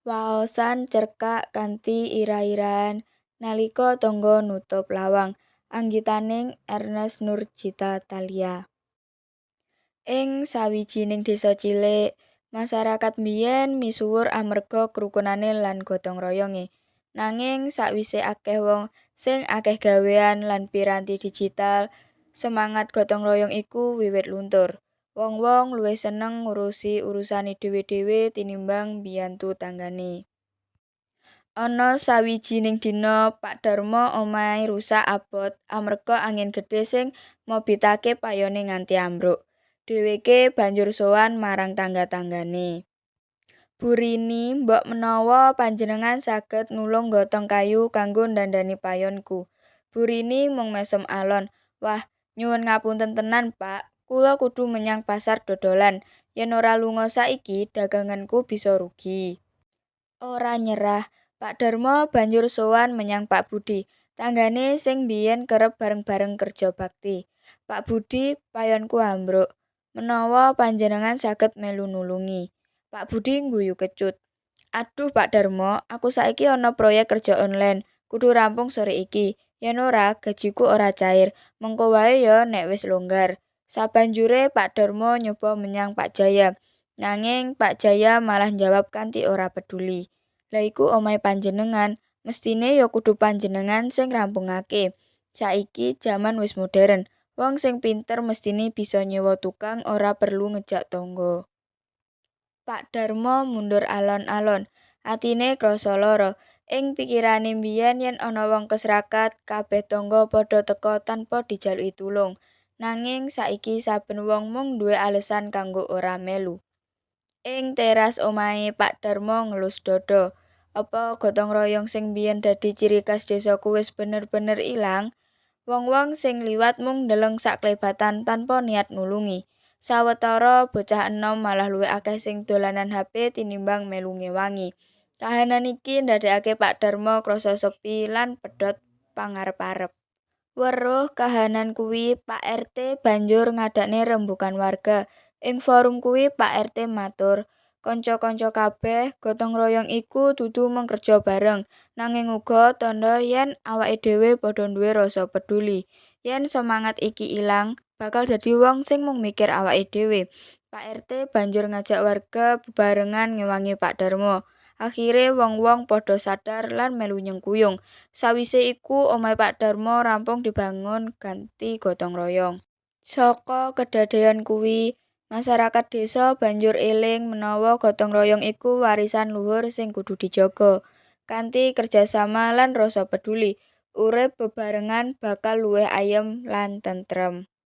Waosan cerkak kanthi irah-irahan nalika tangga nutup lawang. Anggitaning Ernest Nurgita Thalia. Ing sawijining désa cilik, masarakat mbiyèn misuwur amerga kerukunane lan gotong royonge. Nanging sakwise akeh wong sing akeh gawéan lan piranti digital, semangat gotong royong iku wiwit luntur. Wong-wong luwih seneng ngurusi urusane dhewe-dhewe tinimbang mbiyantu tanggane. Ana sawijining dina Pak Darmo omahe rusak abot amerga angin gedhe sing mobitake payone nganti ambruk. Dheweke banjur sowan marang tangga-tanggane. Burini, mbok menawa panjenengan saged nulung nggotong kayu kanggo ndandani payonku. Burini mung mesem alon. Wah, nyuwun ngapunten tenan, Pak. Kula kudu menyang pasar dodolan. Yen ora lunga saiki, daganganku bisa rugi. Ora nyerah, Pak Darmo banjur sowan menyang Pak Budi, tanggane sing biyen kerep bareng-bareng kerja bakti. Pak Budi, payonku ambruk. Menawa panjenengan saged melu nulungi. Pak Budi ngguyu kecut. Aduh Pak Darmo, aku saiki ana proyek kerja online, kudu rampung sore iki. Yen ora, gajiku ora cair. Mengko wae ya nek wis longgar. Sabanjure Pak Darmo nyoba menyang Pak Jaya. Nanging Pak Jaya malah njawab kanthi ora peduli. Lah iku omahe panjenengan, mestine ya kudu panjenengan sing rampungake. Saiki jaman wis modern, wong sing pinter mestine bisa nyewa tukang ora perlu ngejak tangga. Pak Darmo mundur alon-alon, atine krasa lara. Ing pikirane mbiyen yen ana wong kesrakat, kabeh tangga padha teka tanpa dijaluki tulung. Nanging saiki saben wong mung duwe alesan kanggo ora melu. Ing teras omahe Pak Darmo ngelus dada. Apa gotong royong sing biyen dadi ciri khas desaku wis bener-bener ilang? Wong-wong sing liwat mung ndeleng saklebatan tanpa niat nulungi. Sawetara bocah enom malah luwih akeh sing dolanan HP tinimbang melu ngewangi. Kahanan iki ndadekake Pak Darmo krasa sepi lan pedhot pangarep-arep. Weruh kahanan kuwi Pak RT banjur ngadakne rembugan warga. Ing forum kuwi Pak RT matur, kanca-kanca kabeh, gotong royong iku dudu mung kerja bareng, nanging uga tandha yen awake dhewe padha duwe rasa peduli. Yen semangat iki ilang, bakal dadi wong sing mung mikir awake dhewe. Pak RT banjur ngajak warga bebarengan ngewangi Pak Darmo. Akhire wong-wong padha sadar lan melu nyengkuyung. Sawise iku omahe Pak Darmo rampung dibangun ganti gotong royong. Saka kedadeyan kuwi, masyarakat désa banjur eling menawa gotong royong iku warisan luhur sing kudu dijaga. Kanthi kerjasama lan rasa peduli, urip bebarengan bakal luwih ayem lan tentrem.